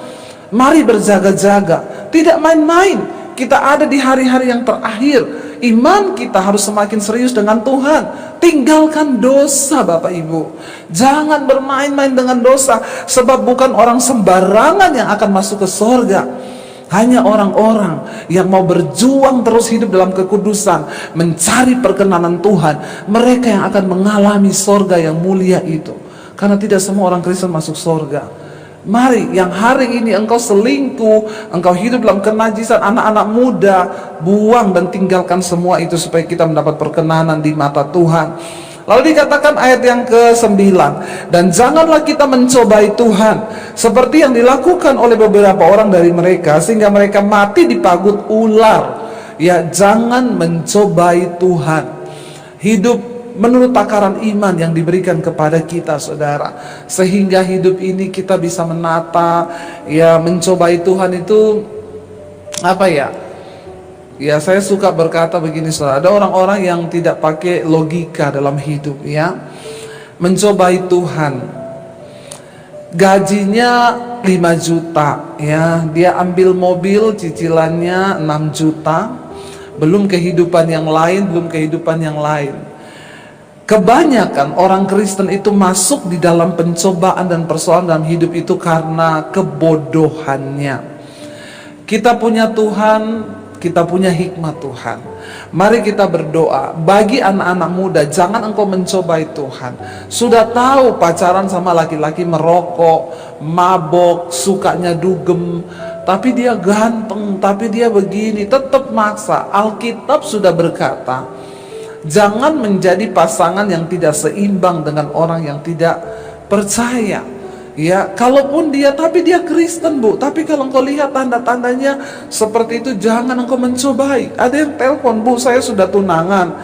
Mari berjaga-jaga, tidak main-main. Kita ada di hari-hari yang terakhir. Iman kita harus semakin serius dengan Tuhan. Tinggalkan dosa, Bapak Ibu. Jangan bermain-main dengan dosa, sebab bukan orang sembarangan yang akan masuk ke surga. Hanya orang-orang yang mau berjuang terus hidup dalam kekudusan, mencari perkenanan Tuhan, mereka yang akan mengalami surga yang mulia itu. Karena tidak semua orang Kristen masuk surga. Mari, yang hari ini engkau selingkuh, engkau hidup dalam kenajisan, anak-anak muda, buang dan tinggalkan semua itu supaya kita mendapat perkenanan di mata Tuhan. Lalu dikatakan ayat yang ke-9, dan janganlah kita mencobai Tuhan seperti yang dilakukan oleh beberapa orang dari mereka, sehingga mereka mati di pagut ular. Ya, jangan mencobai Tuhan. Hidup menurut takaran iman yang diberikan kepada kita, saudara, sehingga hidup ini kita bisa menata. Ya, mencobai Tuhan itu apa ya? Ya, saya suka berkata begini, saudara, ada orang-orang yang tidak pakai logika dalam hidup, ya. Mencobai Tuhan, gajinya 5 juta, ya, dia ambil mobil cicilannya 6 juta, belum kehidupan yang lain, Kebanyakan orang Kristen itu masuk di dalam pencobaan dan persoalan dalam hidup itu karena kebodohannya. Kita punya Tuhan, kita punya hikmat Tuhan. Mari kita berdoa. Bagi anak-anak muda, jangan engkau mencobai Tuhan. Sudah tahu pacaran sama laki-laki merokok, mabok, sukanya dugem, tapi dia ganteng, tapi dia begini, tetap maksa. Alkitab sudah berkata, jangan menjadi pasangan yang tidak seimbang dengan orang yang tidak percaya. Ya, kalaupun dia, tapi dia Kristen, Bu, tapi kalau engkau lihat tanda-tandanya seperti itu, jangan engkau mencobai. Ada yang telepon, Bu, saya sudah tunangan,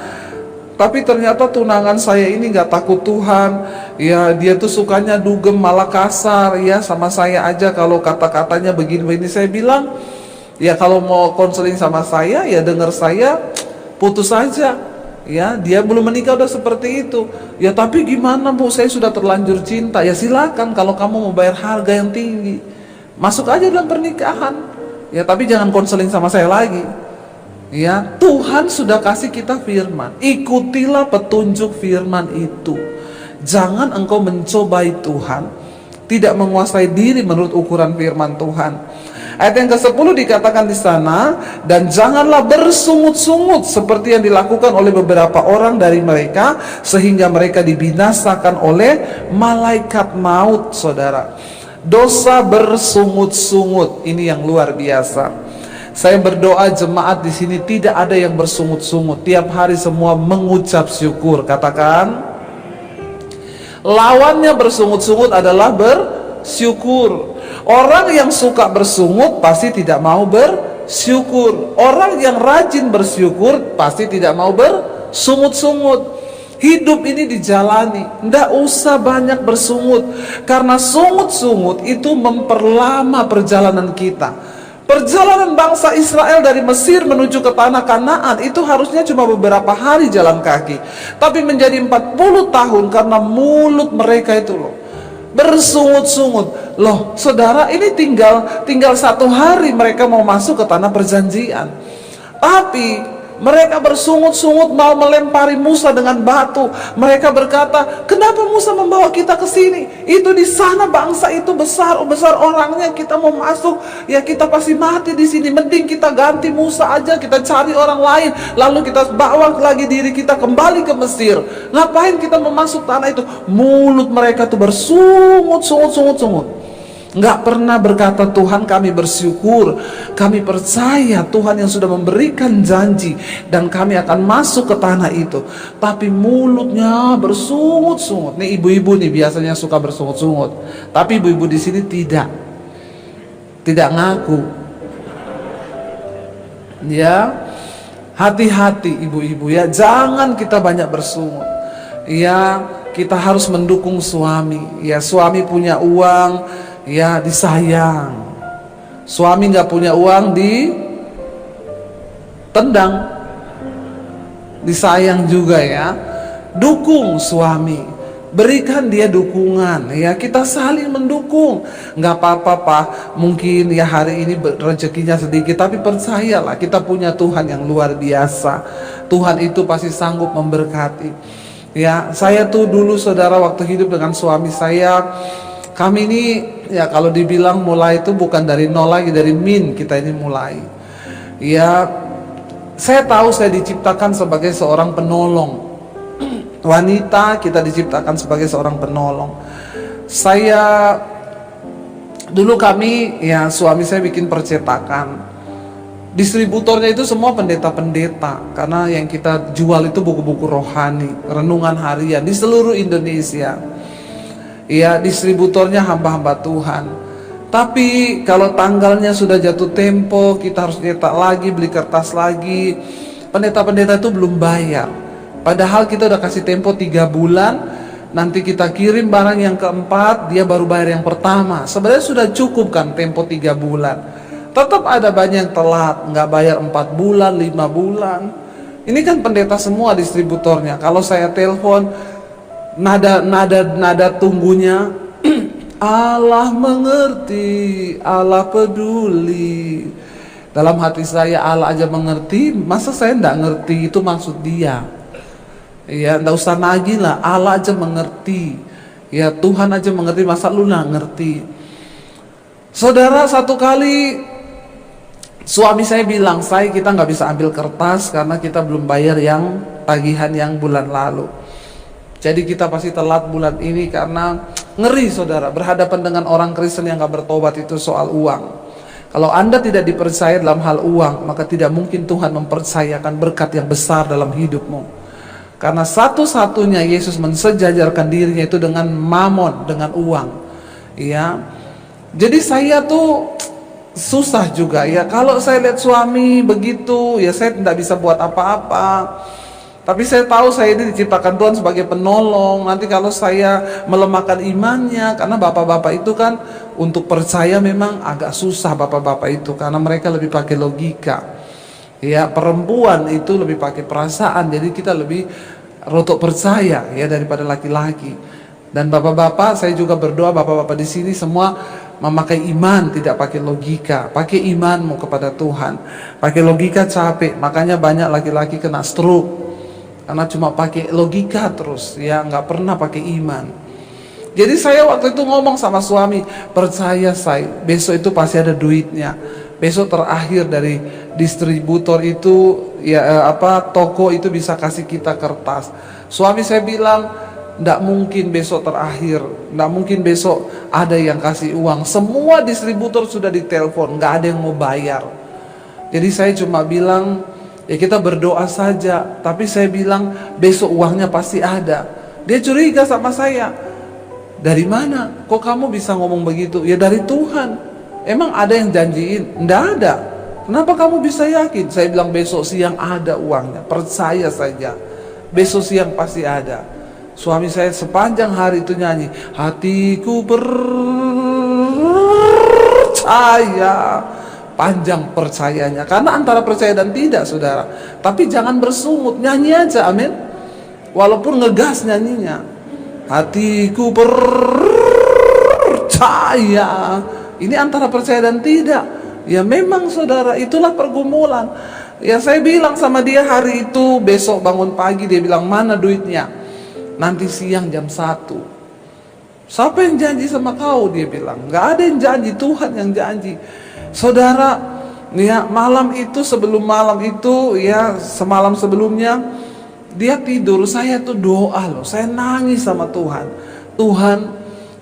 tapi ternyata tunangan saya ini gak takut Tuhan. Ya, dia tuh sukanya dugem, malah kasar, ya, sama saya aja kalau kata-katanya begini-begini. Saya bilang, ya kalau mau konseling sama saya, ya dengar saya, putus aja. Ya, dia belum menikah udah seperti itu. Ya, tapi gimana, Bu, saya sudah terlanjur cinta. Ya silakan, kalau kamu mau bayar harga yang tinggi, masuk aja dalam pernikahan. Ya, tapi jangan konseling sama saya lagi. Ya, Tuhan sudah kasih kita firman, ikutilah petunjuk firman itu. Jangan engkau mencobai Tuhan, tidak menguasai diri menurut ukuran firman Tuhan. Ayat yang ke-10 dikatakan di sana, dan janganlah bersungut-sungut seperti yang dilakukan oleh beberapa orang dari mereka, sehingga mereka dibinasakan oleh malaikat maut, saudara. Dosa bersungut-sungut ini yang luar biasa. Saya berdoa jemaat di sini tidak ada yang bersungut-sungut. Tiap hari semua mengucap syukur. Katakan, lawannya bersungut-sungut adalah bersyukur. Orang yang suka bersungut pasti tidak mau bersyukur. Orang yang rajin bersyukur pasti tidak mau bersungut-sungut. Hidup ini dijalani, tidak usah banyak bersungut, karena sungut-sungut itu memperlama perjalanan kita. Perjalanan bangsa Israel dari Mesir menuju ke tanah Kanaan itu harusnya cuma beberapa hari jalan kaki, tapi menjadi 40 tahun karena mulut mereka itu bersungut-sungut. Loh, saudara, ini tinggal 1 hari mereka mau masuk ke tanah perjanjian. Tapi Mereka bersungut-sungut mau melempari Musa dengan batu. Mereka berkata, kenapa Musa membawa kita ke sini? Itu di sana bangsa itu besar orangnya, kita mau masuk, ya kita pasti mati di sini. Mending kita ganti Musa aja, kita cari orang lain, lalu kita bawa lagi diri kita kembali ke Mesir. Ngapain kita mau masuk tanah itu? Mulut mereka tuh bersungut-sungut. Nggak pernah berkata, Tuhan kami bersyukur, kami percaya Tuhan yang sudah memberikan janji dan kami akan masuk ke tanah itu. Tapi mulutnya bersungut-sungut. Nih ibu-ibu nih biasanya suka bersungut-sungut, tapi ibu-ibu di sini tidak ngaku. Ya, hati-hati ibu-ibu ya, jangan kita banyak bersungut. Ya, kita harus mendukung suami. Ya, suami punya uang, ya disayang. Suami nggak punya uang, ditendang. Disayang juga ya. Dukung suami, berikan dia dukungan ya, kita saling mendukung. Nggak apa-apa Pak, mungkin ya hari ini rezekinya sedikit, tapi percayalah kita punya Tuhan yang luar biasa. Tuhan itu pasti sanggup memberkati. Ya, saya tuh dulu saudara waktu hidup dengan suami saya, kami ini ya kalau dibilang mulai itu bukan dari nol lagi, dari min kita ini mulai. Ya, saya tahu saya diciptakan sebagai seorang penolong. Wanita kita diciptakan sebagai seorang penolong. Saya dulu kami ya suami saya bikin percetakan. Distributornya itu semua pendeta-pendeta, karena yang kita jual itu buku-buku rohani, renungan harian di seluruh Indonesia. Ya, distributornya hamba-hamba Tuhan. Tapi kalau tanggalnya sudah jatuh tempo, kita harus nyetak lagi, beli kertas lagi. Pendeta-pendeta itu belum bayar. Padahal kita udah kasih tempo 3 bulan, nanti kita kirim barang yang keempat, dia baru bayar yang pertama. Sebenarnya sudah cukup kan tempo 3 bulan. Tetap ada banyak yang telat, nggak bayar 4 bulan, 5 bulan. Ini kan pendeta semua distributornya. Kalau saya telepon, nada tunggunya Allah mengerti, Allah peduli. Dalam hati saya, Allah aja mengerti, masa saya nggak ngerti? Itu maksud dia. Ya, nggak usah nagih lah, Allah aja mengerti. Ya, Tuhan aja mengerti, masa lu nggak ngerti? Saudara, satu kali suami saya bilang, kita nggak bisa ambil kertas karena kita belum bayar yang tagihan yang bulan lalu. Jadi kita pasti telat bulan ini karena ngeri saudara, berhadapan dengan orang Kristen yang gak bertobat itu soal uang. Kalau Anda tidak dipercaya dalam hal uang, maka tidak mungkin Tuhan mempercayakan berkat yang besar dalam hidupmu. Karena satu-satunya Yesus mensejajarkan dirinya itu dengan mamon, dengan uang. Ya, jadi saya tuh susah juga ya. Kalau saya lihat suami begitu, ya saya tidak bisa buat apa-apa. Tapi saya tahu saya ini diciptakan Tuhan sebagai penolong. Nanti kalau saya melemahkan imannya, karena bapak-bapak itu kan untuk percaya memang agak susah bapak-bapak itu, karena mereka lebih pakai logika. Ya, perempuan itu lebih pakai perasaan, jadi kita lebih rotok percaya ya daripada laki-laki. Dan bapak-bapak, saya juga berdoa bapak-bapak di sini semua memakai iman, tidak pakai logika. Pakai imanmu kepada Tuhan. Pakai logika capek, makanya banyak laki-laki kena stroke. Karena cuma pakai logika terus, ya nggak pernah pakai iman. Jadi saya waktu itu ngomong sama suami, percaya saya, besok itu pasti ada duitnya. Besok terakhir dari distributor itu, ya toko itu bisa kasih kita kertas. Suami saya bilang, nggak mungkin besok terakhir, nggak mungkin besok ada yang kasih uang. Semua distributor sudah ditelepon, nggak ada yang mau bayar. Jadi saya cuma bilang, ya kita berdoa saja. Tapi saya bilang besok uangnya pasti ada. Dia curiga sama saya. Dari mana? Kok kamu bisa ngomong begitu? Ya dari Tuhan. Emang ada yang janjiin? Nggak ada. Kenapa kamu bisa yakin? Saya bilang besok siang ada uangnya. Percaya saja. Besok siang pasti ada. Suami saya sepanjang hari itu nyanyi, hatiku percaya. Panjang percayanya, karena antara percaya dan tidak saudara. Tapi jangan bersungut, nyanyi aja, amin. Walaupun ngegas nyanyinya, hatiku percaya. Ini antara percaya dan tidak. Ya memang saudara, itulah pergumulan. Ya saya bilang sama dia hari itu, besok bangun pagi dia bilang, mana duitnya? Nanti siang jam 1. Siapa yang janji sama kau? Dia bilang, gak ada yang janji, Tuhan yang janji. Saudara, ya malam itu, sebelum malam itu, ya semalam sebelumnya, dia tidur, saya tuh doa loh, saya nangis sama Tuhan. Tuhan,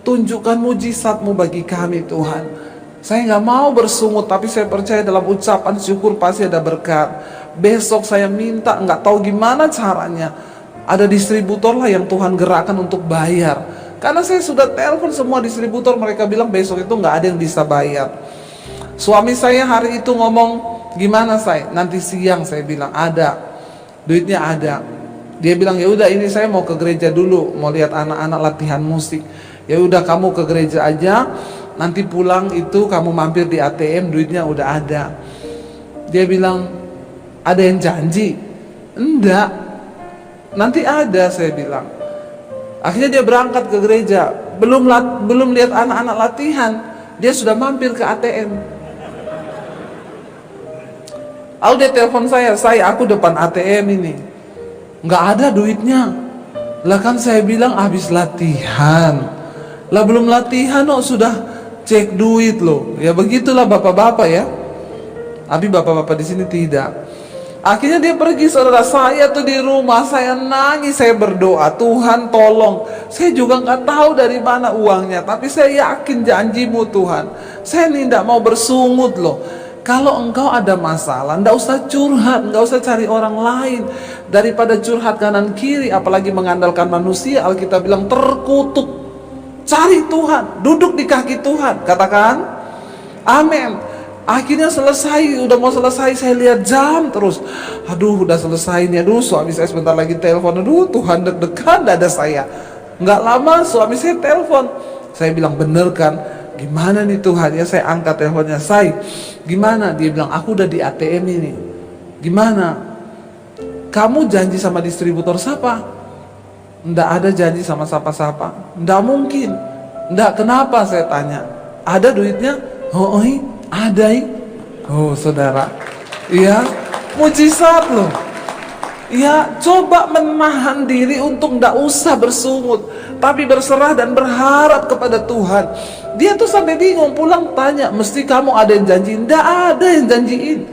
tunjukkan mujizat-Mu bagi kami Tuhan. Saya nggak mau bersungut, tapi saya percaya dalam ucapan syukur pasti ada berkat. Besok saya minta, nggak tahu gimana caranya, ada distributor lah yang Tuhan gerakkan untuk bayar. Karena saya sudah telepon semua distributor, mereka bilang besok itu nggak ada yang bisa bayar. Suami saya hari itu ngomong, gimana saya? Nanti siang, saya bilang ada, duitnya ada. Dia bilang, ya udah ini saya mau ke gereja dulu, mau lihat anak-anak latihan musik. Ya udah kamu ke gereja aja. Nanti pulang itu kamu mampir di ATM, duitnya udah ada. Dia bilang, ada yang janji? Enggak, nanti ada, saya bilang. Akhirnya dia berangkat ke gereja, belum lihat anak-anak latihan, dia sudah mampir ke ATM. Lalu dia telepon saya, aku depan ATM ini, nggak ada duitnya. Lah kan saya bilang habis latihan. Lah belum latihan sudah cek duit loh. Ya begitulah bapak-bapak ya. Tapi bapak-bapak di sini tidak. Akhirnya dia pergi, saudara. Saya tuh di rumah, saya nangis, saya berdoa, Tuhan tolong. Saya juga nggak tahu dari mana uangnya, tapi saya yakin janji-Mu Tuhan. Saya ini tidak mau bersungut loh. Kalau engkau ada masalah, nggak usah curhat, nggak usah cari orang lain. Daripada curhat kanan kiri, apalagi mengandalkan manusia, Alkitab bilang terkutuk. Cari Tuhan, duduk di kaki Tuhan, katakan amin. Akhirnya selesai, udah mau selesai, saya lihat jam terus. Aduh udah selesai nih, aduh suami saya sebentar lagi telepon. Aduh Tuhan, deg-degan dada saya. Nggak lama suami saya telepon. Saya bilang, bener kan? Gimana nih Tuhan? Ya saya angkat teleponnya. Saya, gimana? Dia bilang, aku udah di ATM ini. Gimana? Kamu janji sama distributor siapa? Nggak ada janji sama siapa-siapa. Nggak mungkin. Nggak, kenapa saya tanya? Ada duitnya? Oh, ada. Oh saudara, iya, mujizat loh. Ya, coba menahan diri untuk nggak usah bersungut, tapi berserah dan berharap kepada Tuhan. Dia tuh sampai bingung, pulang tanya, mesti kamu ada yang janjiin? Nggak ada yang janjiin.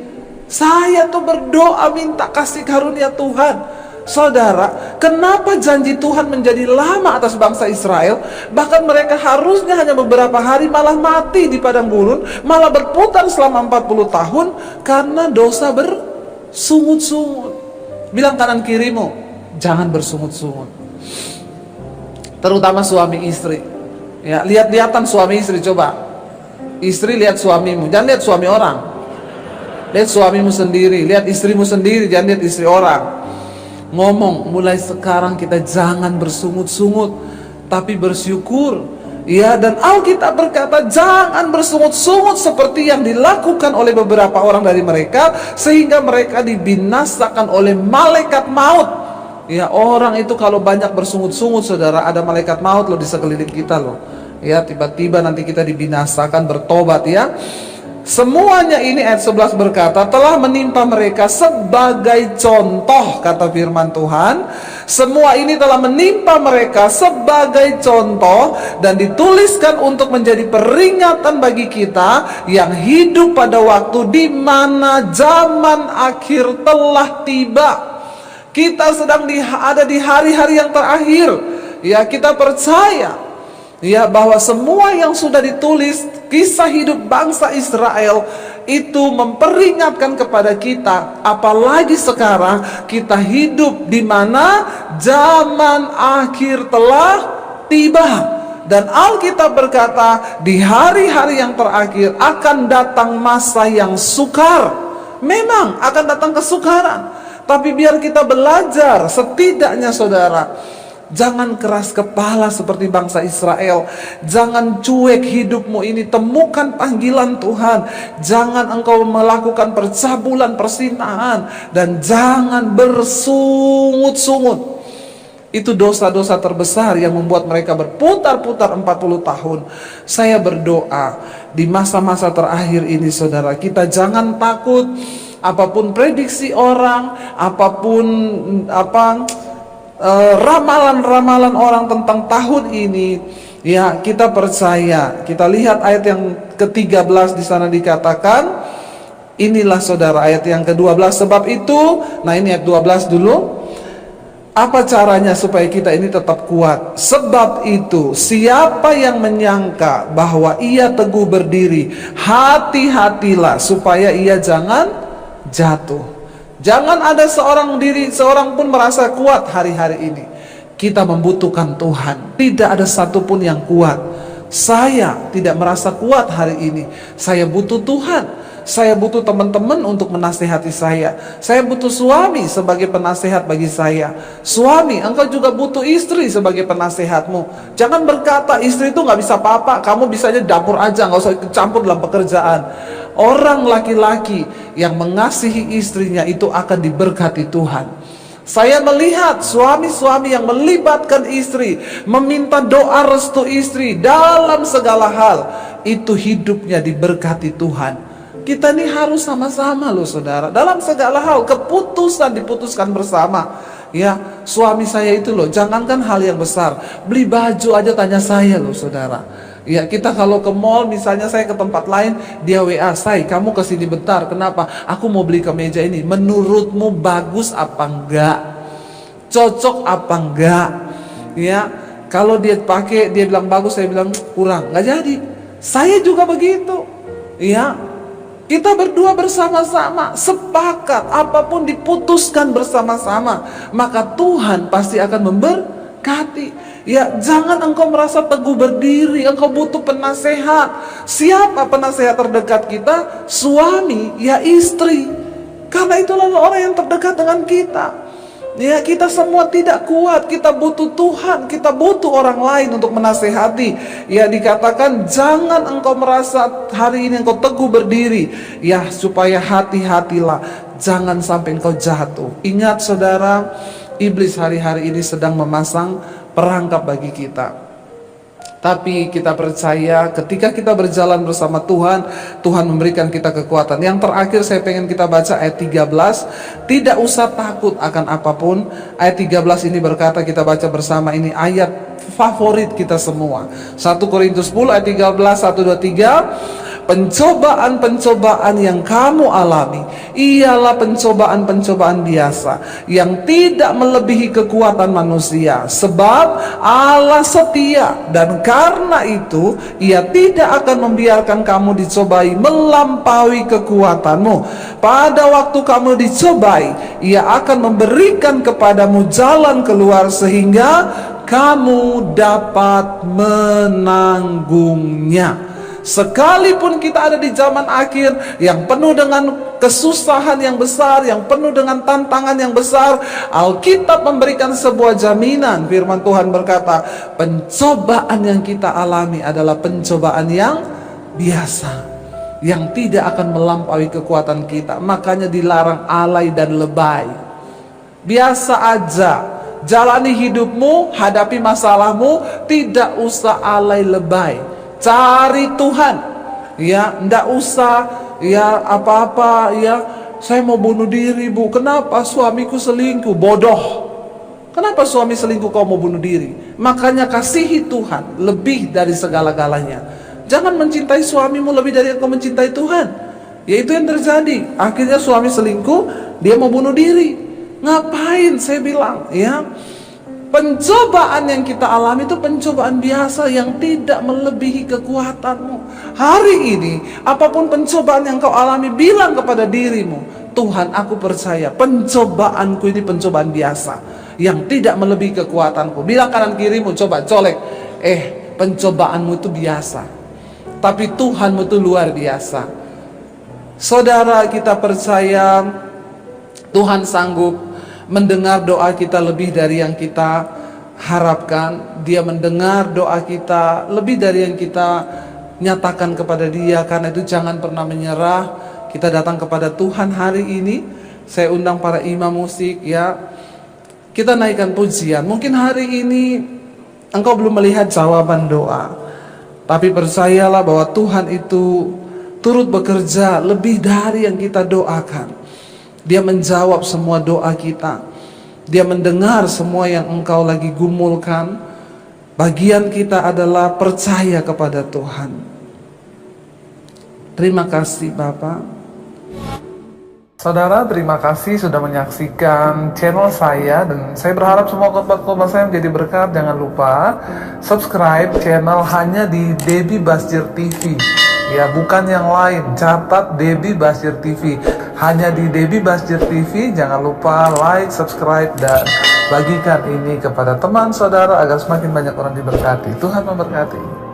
Saya tuh berdoa minta kasih karunia Tuhan. Saudara, kenapa janji Tuhan menjadi lama atas bangsa Israel? Bahkan mereka harusnya hanya beberapa hari malah mati di padang gurun, malah berputar selama 40 tahun karena dosa bersungut-sungut. Bilang kanan kirimu, jangan bersungut-sungut. Terutama suami istri. Ya, lihat-lihatan suami istri, coba. Istri lihat suamimu, jangan lihat suami orang. Lihat suamimu sendiri, lihat istrimu sendiri, jangan lihat istri orang. Ngomong, mulai sekarang kita jangan bersungut-sungut, tapi bersyukur. Ya, dan Alkitab berkata jangan bersungut-sungut seperti yang dilakukan oleh beberapa orang dari mereka, sehingga mereka dibinasakan oleh malaikat maut. Ya, orang itu kalau banyak bersungut-sungut, saudara, ada malaikat maut loh di sekeliling kita loh. Ya, tiba-tiba nanti kita dibinasakan, bertobat ya. Semuanya ini ayat 11 berkata telah menimpa mereka sebagai contoh, kata firman Tuhan. Semua ini telah menimpa mereka sebagai contoh dan dituliskan untuk menjadi peringatan bagi kita yang hidup pada waktu di mana zaman akhir telah tiba. Kita sedang ada di hari-hari yang terakhir. Ya, kita percaya ya bahwa semua yang sudah ditulis kisah hidup bangsa Israel itu memperingatkan kepada kita, apalagi sekarang kita hidup di mana zaman akhir telah tiba. Dan Alkitab berkata di hari-hari yang terakhir akan datang masa yang sukar. Memang akan datang kesukaran, tapi biar kita belajar setidaknya, saudara, jangan keras kepala seperti bangsa Israel. Jangan cuek hidupmu ini. Temukan panggilan Tuhan. Jangan engkau melakukan percabulan, persinahan. Dan jangan bersungut-sungut. Itu dosa-dosa terbesar yang membuat mereka berputar-putar 40 tahun. Saya berdoa di masa-masa terakhir ini, saudara, kita jangan takut. apapun prediksi orang, apapun ramalan-ramalan orang tentang tahun ini, ya kita percaya. Kita lihat ayat yang ke-13 di sana dikatakan, inilah saudara ayat yang ke-12, sebab itu, nah ini ayat 12 dulu. Apa caranya supaya kita ini tetap kuat? Sebab itu, siapa yang menyangka bahwa ia teguh berdiri, hati-hatilah supaya ia jangan jatuh. Jangan ada seorang pun merasa kuat hari-hari ini. Kita membutuhkan Tuhan. Tidak ada satupun yang kuat. Saya tidak merasa kuat hari ini. Saya butuh Tuhan. Saya butuh teman-teman untuk menasehati saya. Saya butuh suami sebagai penasehat bagi saya. Suami, engkau juga butuh istri sebagai penasehatmu. Jangan berkata istri itu gak bisa apa-apa, kamu bisanya dapur aja, gak usah ikut campur dalam pekerjaan. Orang laki-laki yang mengasihi istrinya itu akan diberkati Tuhan. Saya melihat suami-suami yang melibatkan istri, meminta doa restu istri dalam segala hal, itu hidupnya diberkati Tuhan. Kita ini harus sama-sama loh saudara, dalam segala hal keputusan diputuskan bersama. Ya, suami saya itu loh, jangankan hal yang besar, beli baju aja tanya saya loh saudara. Ya, kita kalau ke mall misalnya, saya ke tempat lain, dia WA, "Say, kamu kesini bentar, kenapa? Aku mau beli kemeja ini, menurutmu bagus apa enggak? Cocok apa enggak?" Ya, kalau dia pakai, dia bilang bagus, saya bilang kurang, nggak jadi. Saya juga begitu. Ya, kita berdua bersama-sama, sepakat, apapun diputuskan bersama-sama, maka Tuhan pasti akan memberkati. Ya, jangan engkau merasa teguh berdiri, engkau butuh penasehat. Siapa penasehat terdekat kita? Suami, ya istri. Karena itulah orang yang terdekat dengan kita. Ya, kita semua tidak kuat, kita butuh Tuhan, kita butuh orang lain untuk menasehati. Ya, dikatakan jangan engkau merasa hari ini engkau teguh berdiri. Ya, supaya hati-hatilah, jangan sampai engkau jatuh. Ingat saudara, iblis hari-hari ini sedang memasang perangkap bagi kita. Tapi kita percaya ketika kita berjalan bersama Tuhan, Tuhan memberikan kita kekuatan. Yang terakhir saya pengen kita baca ayat 13. Tidak usah takut akan apapun. Ayat 13 ini berkata, kita baca bersama, ini ayat favorit kita semua. 1 Korintus 10 ayat 13, 1, 2, 3. Pencobaan-pencobaan yang kamu alami ialah pencobaan-pencobaan biasa yang tidak melebihi kekuatan manusia. Sebab Allah setia, dan karena itu Ia tidak akan membiarkan kamu dicobai melampaui kekuatanmu. Pada waktu kamu dicobai, Ia akan memberikan kepadamu jalan keluar sehingga kamu dapat menanggungnya. Sekalipun kita ada di zaman akhir yang penuh dengan kesusahan yang besar, yang penuh dengan tantangan yang besar, Alkitab memberikan sebuah jaminan. Firman Tuhan berkata, pencobaan yang kita alami adalah pencobaan yang biasa, yang tidak akan melampaui kekuatan kita. Makanya dilarang alay dan lebay. Biasa aja jalani hidupmu, hadapi masalahmu, tidak usah alay lebay. Cari Tuhan. Ya, ndak usah ya apa-apa ya, saya mau bunuh diri, Bu. Kenapa? Suamiku selingkuh. Bodoh. Kenapa suami selingkuh kau mau bunuh diri? Makanya kasihi Tuhan lebih dari segala-galanya. Jangan mencintai suamimu lebih dari engkau mencintai Tuhan. Ya, itu yang terjadi. Akhirnya suami selingkuh, dia mau bunuh diri. Ngapain? Saya bilang, ya. Pencobaan yang kita alami itu pencobaan biasa yang tidak melebihi kekuatanmu. Hari ini, apapun pencobaan yang kau alami, bilang kepada dirimu, Tuhan, aku percaya pencobaanku ini pencobaan biasa yang tidak melebihi kekuatanku. Bilang kanan kirimu, coba colek, pencobaanmu itu biasa, tapi Tuhanmu itu luar biasa. Saudara, kita percaya Tuhan sanggup mendengar doa kita lebih dari yang kita harapkan. Dia mendengar doa kita lebih dari yang kita nyatakan kepada Dia. Karena itu jangan pernah menyerah. Kita datang kepada Tuhan hari ini. Saya undang para imam musik, ya. Kita naikkan pujian. Mungkin hari ini engkau belum melihat jawaban doa, tapi percayalah bahwa Tuhan itu turut bekerja lebih dari yang kita doakan. Dia menjawab semua doa kita. Dia mendengar semua yang engkau lagi gumulkan. Bagian kita adalah percaya kepada Tuhan. Terima kasih Bapak. Saudara, terima kasih sudah menyaksikan channel saya, dan saya berharap semua khotbah-khotbah saya menjadi berkat. Jangan lupa subscribe channel hanya di Debbie Basjir TV. Ya, bukan yang lain. Catat Debbie Basjir TV. Hanya di Debbie Basjir TV. Jangan lupa like, subscribe, dan bagikan ini kepada teman saudara agar semakin banyak orang diberkati. Tuhan memberkati.